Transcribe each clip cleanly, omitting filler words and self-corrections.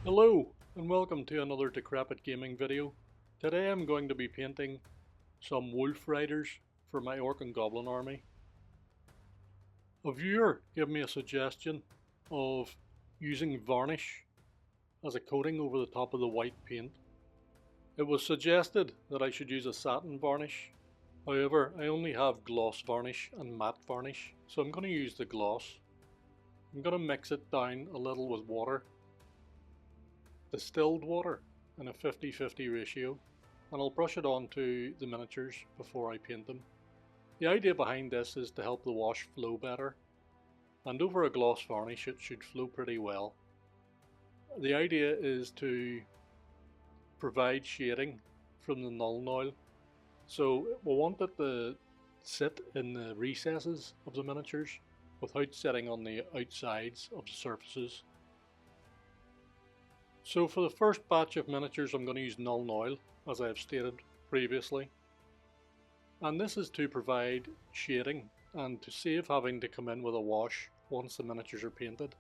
Hello and welcome to another Decrepit Gaming video. Today I'm going to be painting some wolf riders for my orc and goblin army. A viewer gave me a suggestion of using varnish as a coating over the top of the white paint. It was suggested that I should use a satin varnish. However, I only have gloss varnish and matte varnish, so I'm going to use the gloss. I'm going to mix it down a little with water, distilled water in a 50-50 ratio, and I'll brush it onto the miniatures before I paint them. The idea behind this is to help the wash flow better, and over a gloss varnish it should flow pretty well. The idea is to provide shading from the Nuln Oil, so we want it to sit in the recesses of the miniatures without sitting on the outsides of the surfaces. So for the first batch of miniatures I'm going to use Nuln Oil, as I have stated previously. And this is to provide shading and to save having to come in with a wash once the miniatures are painted.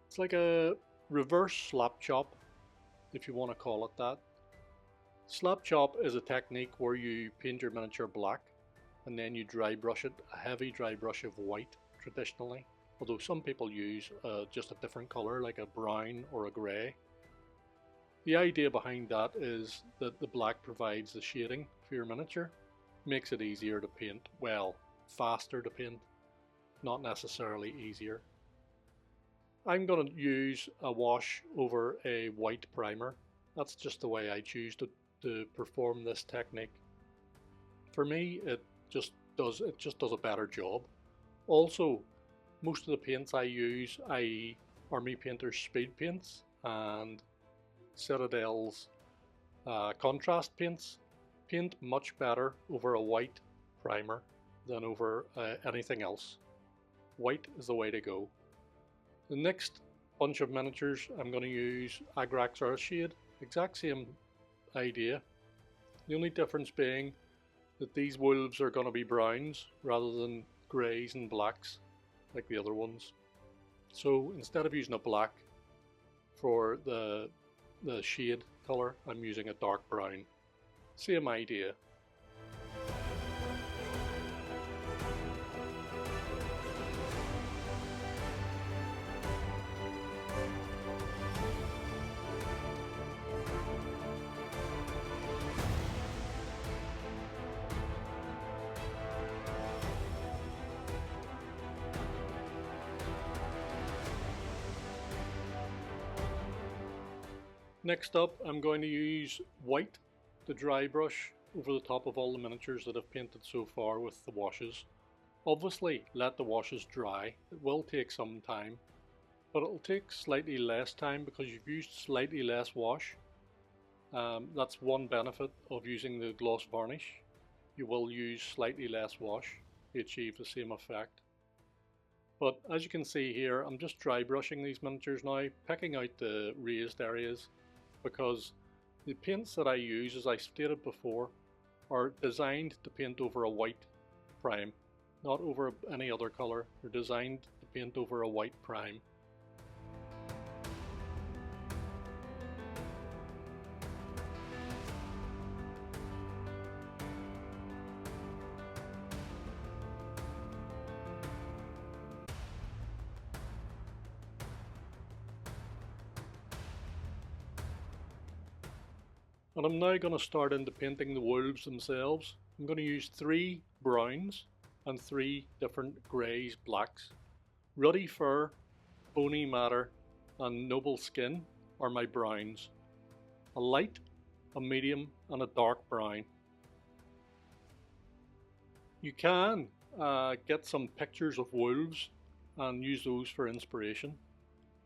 It's like a reverse slap chop, if you want to call it that. Slap chop is a technique where you paint your miniature black and then you dry brush it, a heavy dry brush of white traditionally. Although some people use just a different colour like a brown or a grey. The idea behind that is that the black provides the shading for your miniature, makes it easier to paint, well, faster to paint, not necessarily easier. I'm going to use a wash over a white primer. That's just the way I choose to perform this technique. For me it just does a better job. Also, most of the paints I use, i.e. Army Painter's Speedpaints and Citadel's contrast paints, paint much better over a white primer than over anything else. White is the way to go. The next bunch of miniatures I'm going to use Agrax Earthshade, exact same idea. The only difference being that these wolves are going to be browns rather than greys and blacks like the other ones. So instead of using a black for the shade colour, I'm using a dark brown. Same idea. Next up, I'm going to use white to dry brush over the top of all the miniatures that I've painted so far with the washes. Obviously, let the washes dry. It will take some time, but it'll take slightly less time because you've used slightly less wash. That's one benefit of using the gloss varnish. You will use slightly less wash to achieve the same effect. But as you can see here, I'm just dry brushing these miniatures now, picking out the raised areas, because the paints that I use, as I stated before, are designed to paint over a white prime, not over any other colour. They're designed to paint over a white prime. And I'm now going to start into painting the wolves themselves. I'm going to use 3 browns and 3 different greys, blacks. Rudy Fur, Bony Matter and Noble Skin are my browns. A light, a medium and a dark brown. You can get some pictures of wolves and use those for inspiration.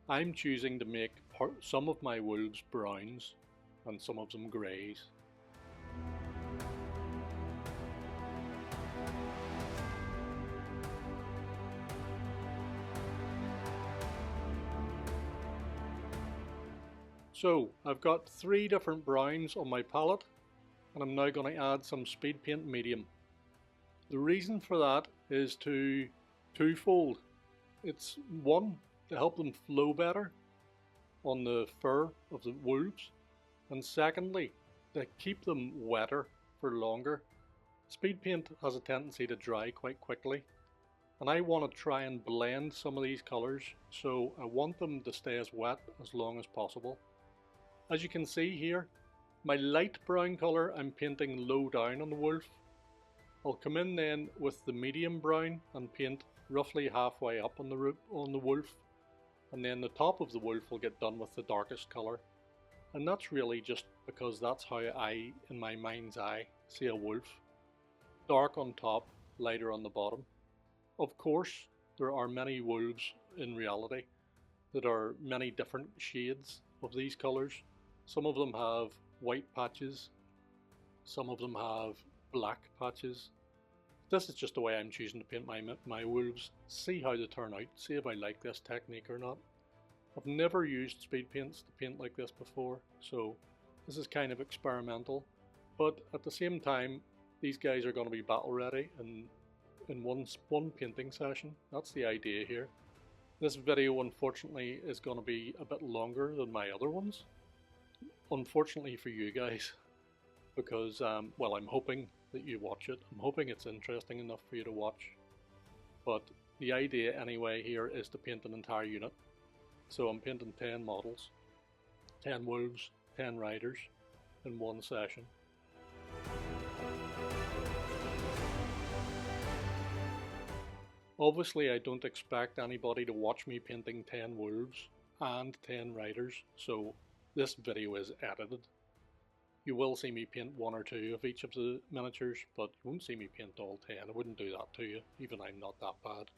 I'm choosing to make some of my wolves browns and some of them greys. So I've got 3 different browns on my palette, and I'm now going to add some speed paint medium. The reason for that is twofold. It's one, to help them flow better, on the fur of the wolves, and secondly, to keep them wetter for longer. Speed paint has a tendency to dry quite quickly, and I want to try and blend some of these colours, so I want them to stay as wet as long as possible. As you can see here, my light brown colour I'm painting low down on the wolf. I'll come in then with the medium brown and paint roughly halfway up on the wolf, and then the top of the wolf will get done with the darkest colour. And that's really just because that's how I, in my mind's eye, see a wolf. Dark on top, lighter on the bottom. Of course, there are many wolves in reality that are many different shades of these colours. Some of them have white patches, some of them have black patches. This is just the way I'm choosing to paint my wolves. See how they turn out, see if I like this technique or not. I've never used speed paints to paint like this before, so this is kind of experimental. But at the same time, these guys are going to be battle ready in one painting session. That's the idea here. This video unfortunately is going to be a bit longer than my other ones. Unfortunately for you guys, because well, I'm hoping that you watch it. I'm hoping it's interesting enough for you to watch. But the idea anyway here is to paint an entire unit. So I'm painting 10 models, 10 wolves, 10 riders in one session. Obviously I don't expect anybody to watch me painting 10 wolves and 10 riders, so this video is edited. You will see me paint one or two of each of the miniatures, but you won't see me paint all 10. I wouldn't do that to you, even I'm not that bad.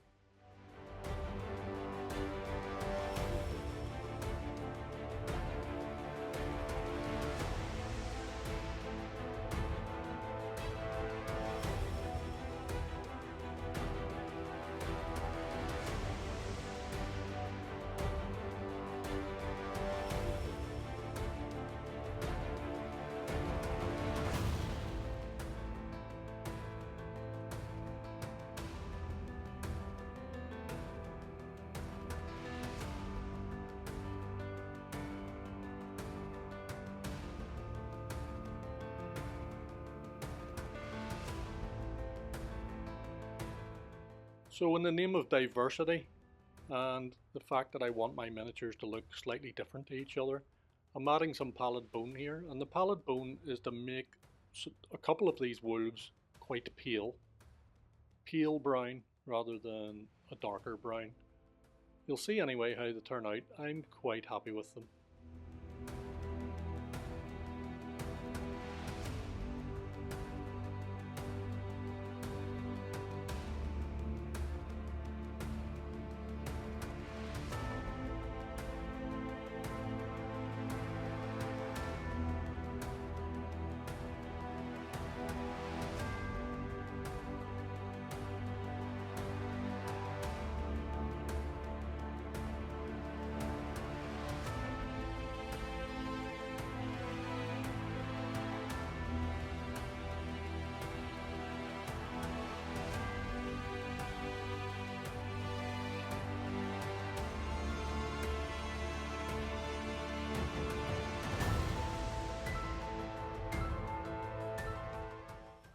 So in the name of diversity and the fact that I want my miniatures to look slightly different to each other, I'm adding some Pallid Bone here, and the Pallid Bone is to make a couple of these wolves quite pale brown rather than a darker brown. You'll see anyway how they turn out. I'm quite happy with them.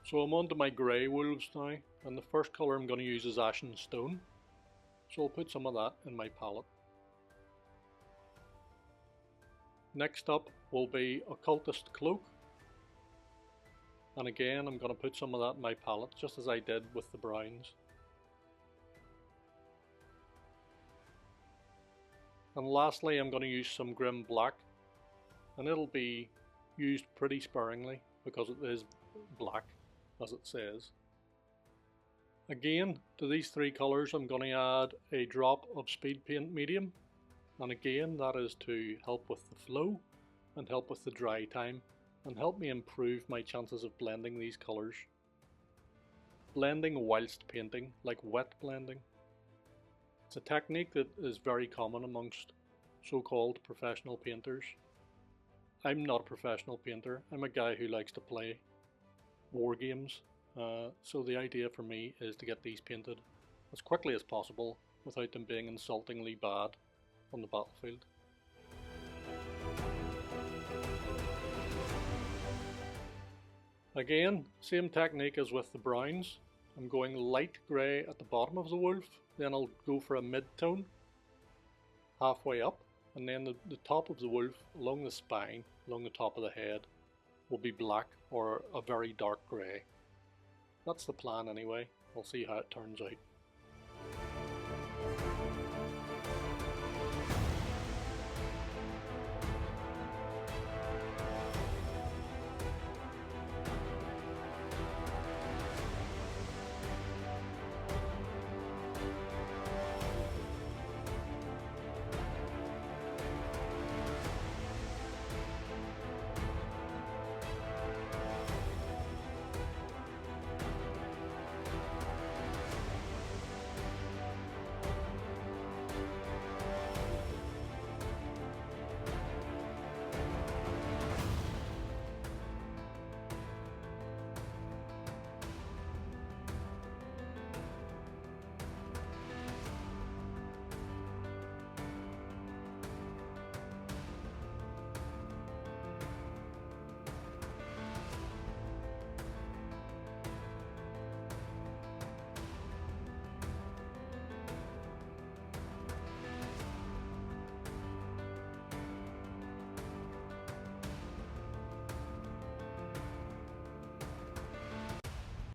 So I'm on to my grey wolves now, and the first colour I'm going to use is Ashen Stone. So I'll put some of that in my palette. Next up will be Occultist Cloak. And again I'm going to put some of that in my palette, just as I did with the browns. And lastly I'm going to use some Grim Black, and it'll be used pretty sparingly because it is black, as it says. Again, to these three colours I'm going to add a drop of Speed Paint Medium, and again that is to help with the flow and help with the dry time and help me improve my chances of blending these colours. Blending whilst painting, like wet blending. It's a technique that is very common amongst so-called professional painters. I'm not a professional painter, I'm a guy who likes to play war games, so the idea for me is to get these painted as quickly as possible without them being insultingly bad on the battlefield. Again, same technique as with the browns. I'm going light grey at the bottom of the wolf, then I'll go for a mid-tone halfway up, and then the top of the wolf along the spine, along the top of the head, will be black or a very dark grey. That's the plan anyway. We'll see how it turns out.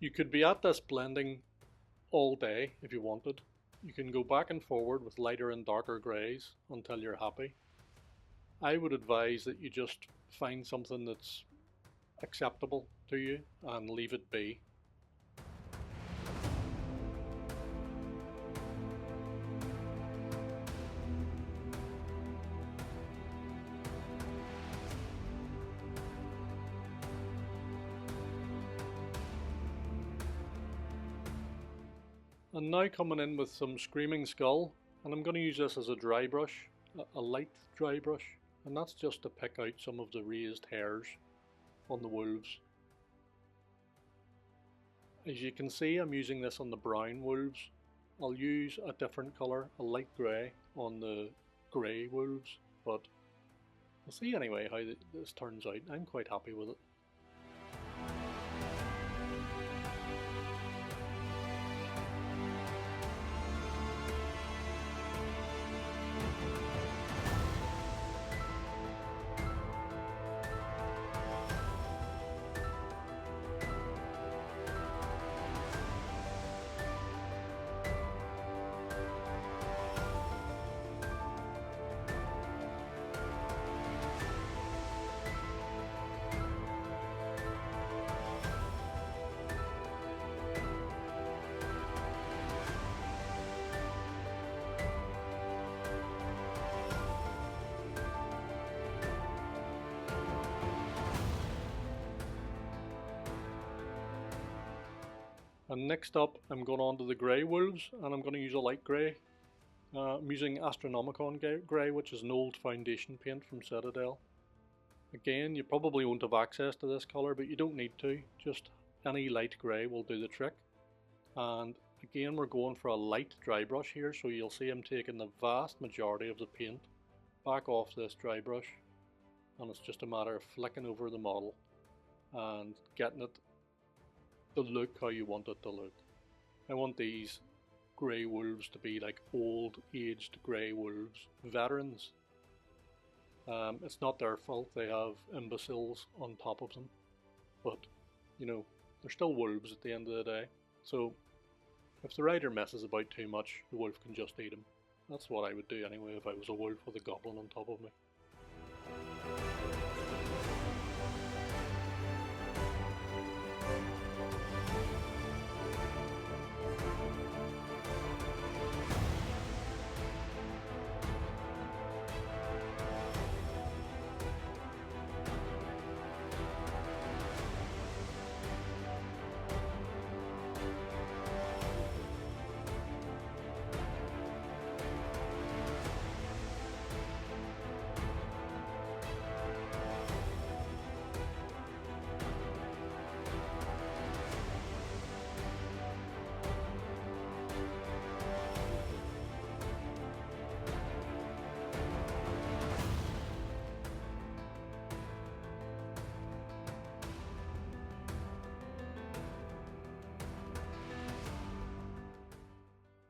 You could be at this blending all day if you wanted. You can go back and forward with lighter and darker greys until you're happy. I would advise that you just find something that's acceptable to you and leave it be. And now coming in with some Screaming Skull, and I'm going to use this as a dry brush, a light dry brush, and that's just to pick out some of the raised hairs on the wolves. As you can see, I'm using this on the brown wolves. I'll use a different colour, a light grey, on the grey wolves, but we'll see anyway how this turns out. I'm quite happy with it. And next up, I'm going on to the grey wolves, and I'm going to use a light grey. I'm using Astronomicon Grey, which is an old foundation paint from Citadel. Again, you probably won't have access to this colour, but you don't need to. Just any light grey will do the trick. And again, we're going for a light dry brush here, so you'll see I'm taking the vast majority of the paint back off this dry brush, and it's just a matter of flicking over the model and getting it to look how you want it to look. I want these grey wolves to be like old aged grey wolves, veterans. It's not their fault they have imbeciles on top of them, but you know, they're still wolves at the end of the day. So if the rider messes about too much, the wolf can just eat him. That's what I would do anyway if I was a wolf with a goblin on top of me.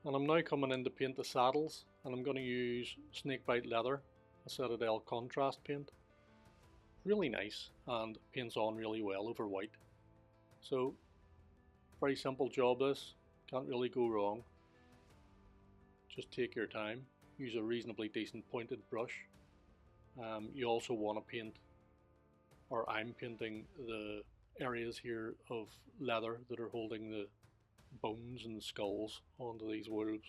And I'm now coming in to paint the saddles, and I'm going to use Snakebite Leather, a Citadel contrast paint. Really nice and paints on really well over white. So very simple job this, can't really go wrong. Just take your time, use a reasonably decent pointed brush. You also want to paint, or I'm painting, the areas here of leather that are holding the bones and skulls onto these wolves.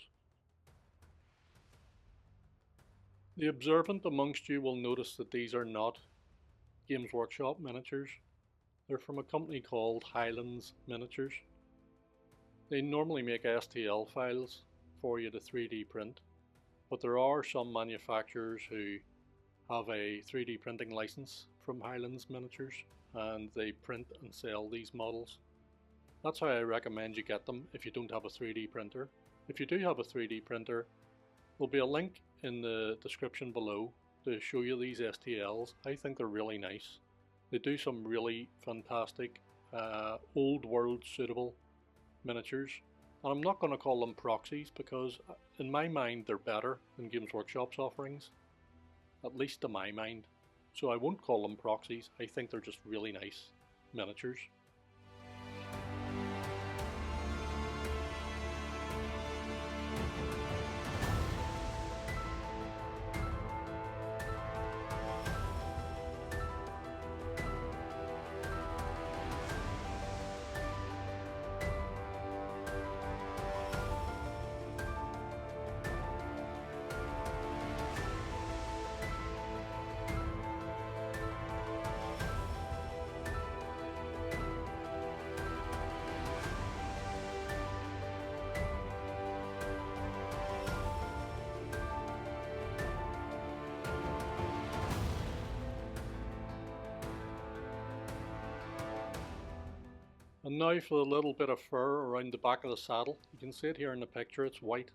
The observant amongst you will notice that these are not Games Workshop miniatures. They're from a company called Highlands Miniatures. They normally make STL files for you to 3D print, but there are some manufacturers who have a 3D printing license from Highlands Miniatures, and they print and sell these models. That's how I recommend you get them if you don't have a 3D printer. If you do have a 3D printer, there'll be a link in the description below to show you these STLs. I think they're really nice. They do some really fantastic old world suitable miniatures, and I'm not going to call them proxies because in my mind they're better than Games Workshop's offerings, at least to my mind. So I won't call them proxies. I think they're just really nice miniatures. And now for the little bit of fur around the back of the saddle. You can see it here in the picture, it's white.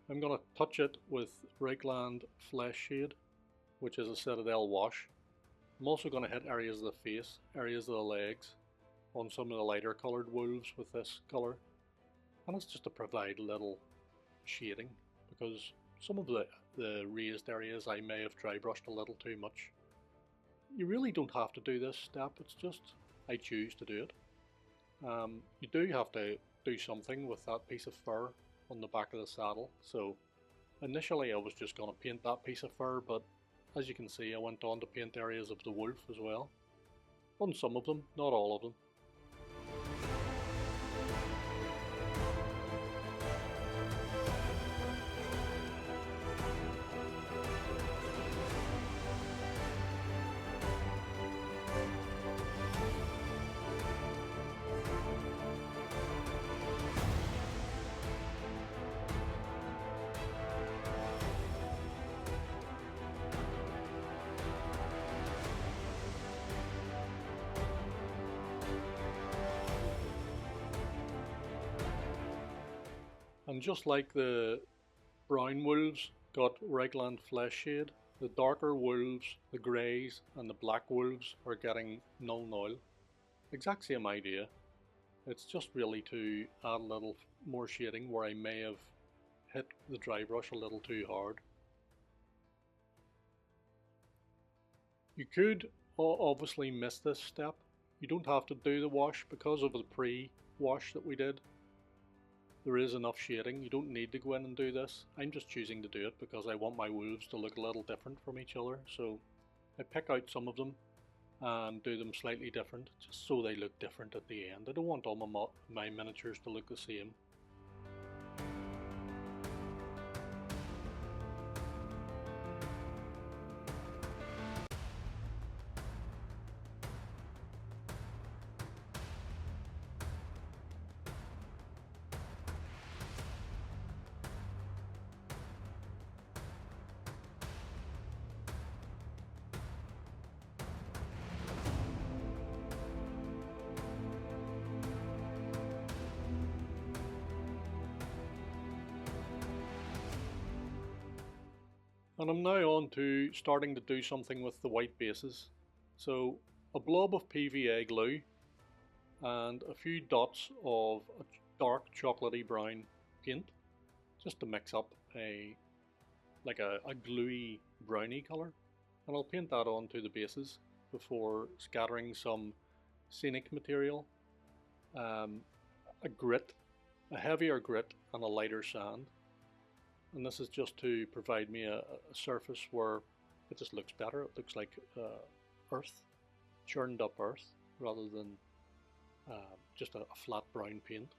I'm going to touch it with Reikland Fleshshade, which is a Citadel wash. I'm also going to hit areas of the face, areas of the legs, on some of the lighter coloured wolves with this colour. And it's just to provide a little shading, because some of the raised areas I may have dry brushed a little too much. You really don't have to do this step, it's just I choose to do it. You do have to do something with that piece of fur on the back of the saddle, so initially I was just going to paint that piece of fur, but as you can see I went on to paint areas of the wolf as well. On some of them, not all of them. And just like the brown wolves got Reikland Fleshshade, the darker wolves, the greys and the black wolves are getting Nuln Oil. Exact same idea. It's just really to add a little more shading where I may have hit the dry brush a little too hard. You could obviously miss this step. You don't have to do the wash because of the pre-wash that we did. There is enough shading, you don't need to go in and do this. I'm just choosing to do it because I want my wolves to look a little different from each other, so I pick out some of them and do them slightly different, just so they look different at the end. I don't want all my miniatures to look the same. And I'm now on to starting to do something with the white bases. So a blob of PVA glue and a few dots of a dark chocolatey brown paint. just to mix up a gluey browny colour, and I'll paint that onto the bases before scattering some scenic material, a grit, a heavier grit and a lighter sand, and this is just to provide me a surface where it just looks better. It looks like earth, churned up earth, rather than just a flat brown paint.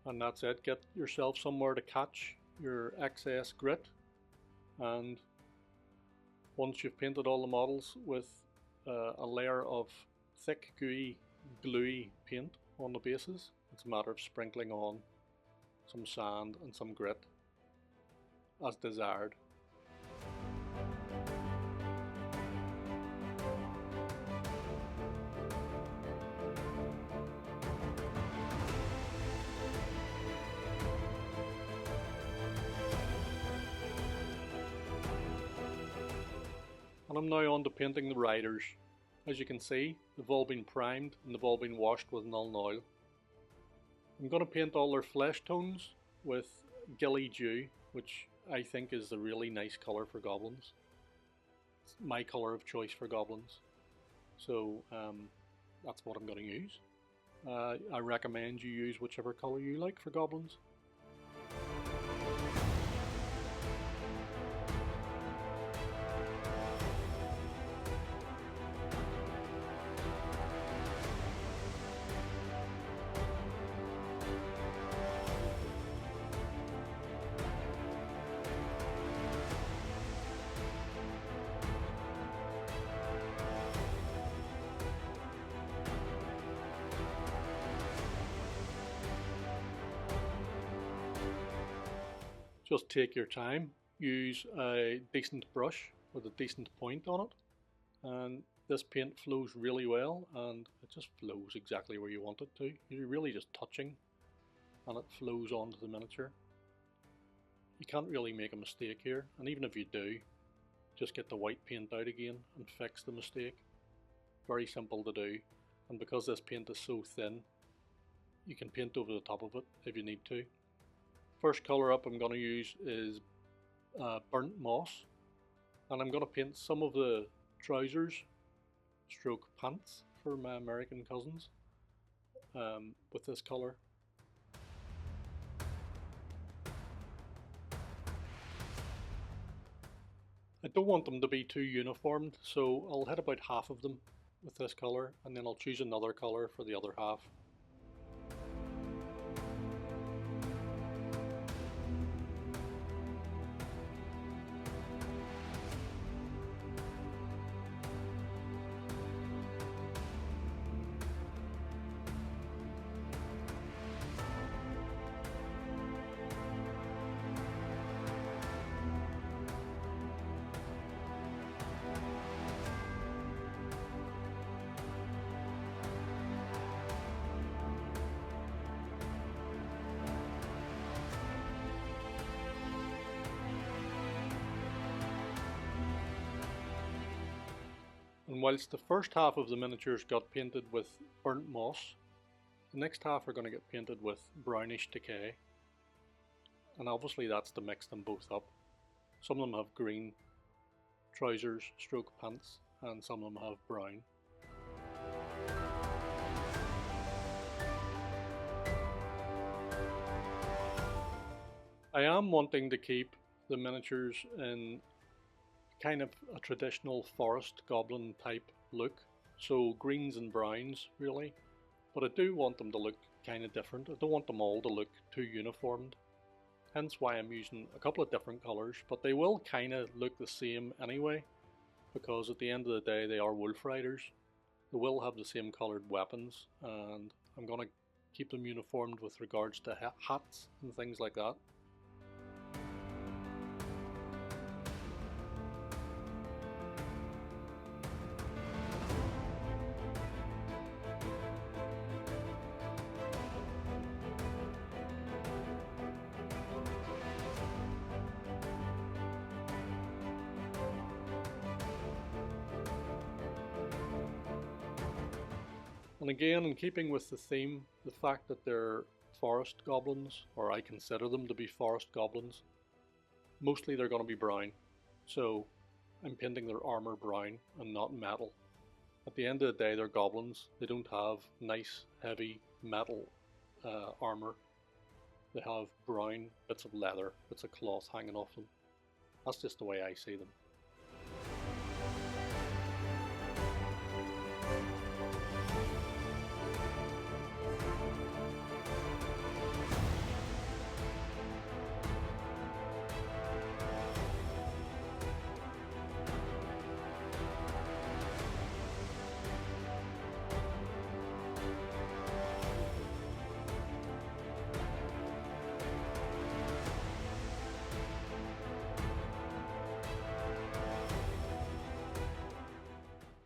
And that's it. Get yourself somewhere to catch your excess grit, and once you've painted all the models with a layer of thick gooey gluey paint on the bases, it's a matter of sprinkling on some sand and some grit as desired. And I'm now on to painting the riders. As you can see, they've all been primed and they've all been washed with Nuln Oil. I'm going to paint all their flesh tones with Ghillie Dew, which I think is a really nice colour for goblins. It's my colour of choice for goblins. So that's what I'm going to use. I recommend you use whichever colour you like for goblins. Just take your time, use a decent brush with a decent point on it, and this paint flows really well, and it just flows exactly where you want it to. You're really just touching and it flows onto the miniature. You can't really make a mistake here, and even if you do, just get the white paint out again and fix the mistake. Very simple to do, and because this paint is so thin, you can paint over the top of it if you need to. First colour up I'm going to use is Burnt Moss, and I'm going to paint some of the trousers stroke pants for my American cousins with this colour. I don't want them to be too uniformed, so I'll hit about half of them with this colour, and then I'll choose another colour for the other half. And whilst the first half of the miniatures got painted with Burnt Moss, the next half are going to get painted with Brownish Decay. And obviously that's to mix them both up. Some of them have green trousers stroke pants, and some of them have brown. I am wanting to keep the miniatures in kind of a traditional forest goblin type look, so greens and browns really, but I do want them to look kind of different. I don't want them all to look too uniformed, hence why I'm using a couple of different colours, but they will kind of look the same anyway, because at the end of the day they are wolf riders. They will have the same coloured weapons, and I'm going to keep them uniformed with regards to hats and things like that. And again, in keeping with the theme, the fact that they're forest goblins, or I consider them to be forest goblins, mostly they're going to be brown. So I'm painting their armour brown and not metal. At the end of the day, they're goblins. They don't have nice, heavy metal armour. They have brown bits of leather, bits of cloth hanging off them. That's just the way I see them.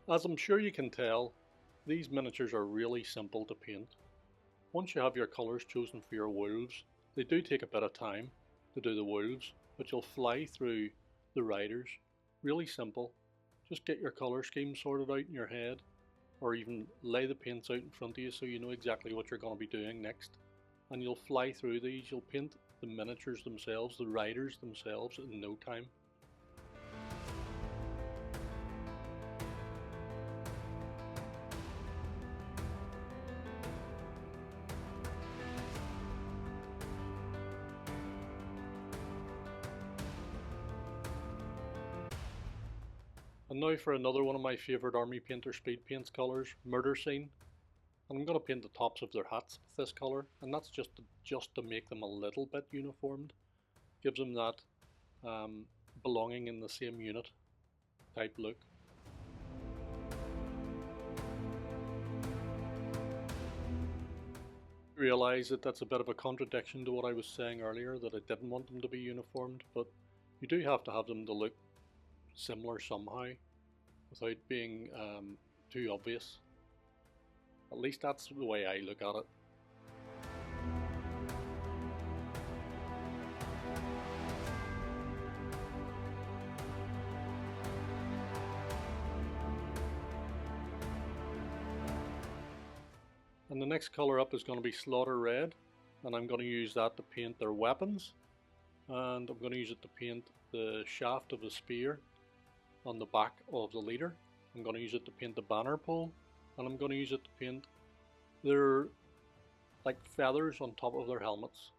As I'm sure you can tell, these miniatures are really simple to paint. Once you have your colours chosen for your wolves, they do take a bit of time to do the wolves, but you'll fly through the riders. Really simple. Just get your colour scheme sorted out in your head, or even lay the paints out in front of you so you know exactly what you're going to be doing next. And you'll fly through these, you'll paint the miniatures themselves, the riders themselves in no time. And now for another one of my favourite Army Painter Speedpaints colours, Murder Scene. And I'm going to paint the tops of their hats with this colour, and that's just to make them a little bit uniformed. Gives them that belonging in the same unit type look. I realise that that's a bit of a contradiction to what I was saying earlier, that I didn't want them to be uniformed, but you do have to have them to look similar somehow without being too obvious. At least that's the way I look at it. And the next colour up is going to be Slaughter Red, and I'm going to use that to paint their weapons, and I'm going to use it to paint the shaft of the spear on the back of the leader. I'm going to use it to paint the banner pole, and I'm going to use it to paint their like feathers on top of their helmets.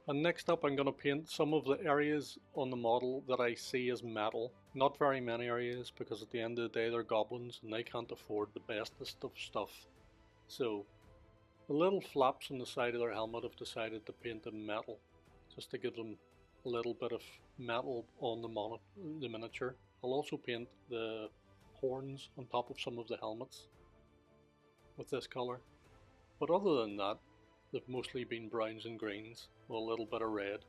And next up, I'm going to paint some of the areas on the model that I see as metal. Not very many areas, because at the end of the day they're goblins and they can't afford the bestest of stuff. So the little flaps on the side of their helmet I've decided to paint in metal, just to give them a little bit of metal on the miniature. I'll also paint the horns on top of some of the helmets with this colour. But other than that, they've mostly been browns and greens with a little bit of red.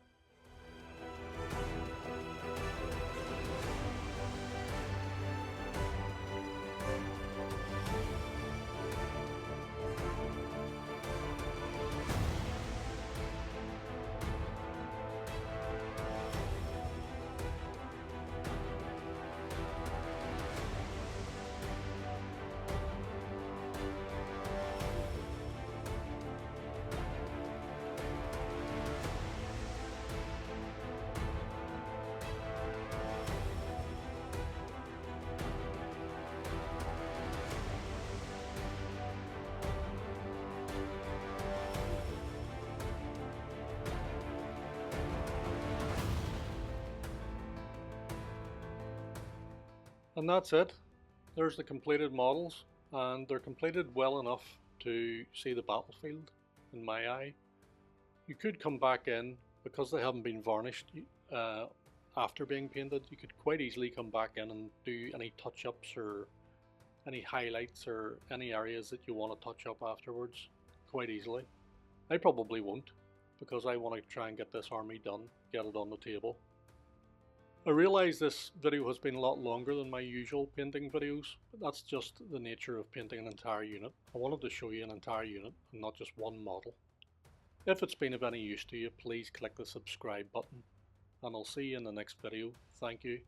And that's it. There's the completed models, and they're completed well enough to see the battlefield in my eye. You could come back in, because they haven't been varnished after being painted, you could quite easily come back in and do any touch-ups or any highlights or any areas that you want to touch up afterwards quite easily. I probably won't, because I want to try and get this army done, get it on the table. I realise this video has been a lot longer than my usual painting videos, but that's just the nature of painting an entire unit. I wanted to show you an entire unit and not just one model. If it's been of any use to you, please click the subscribe button, and I'll see you in the next video. Thank you.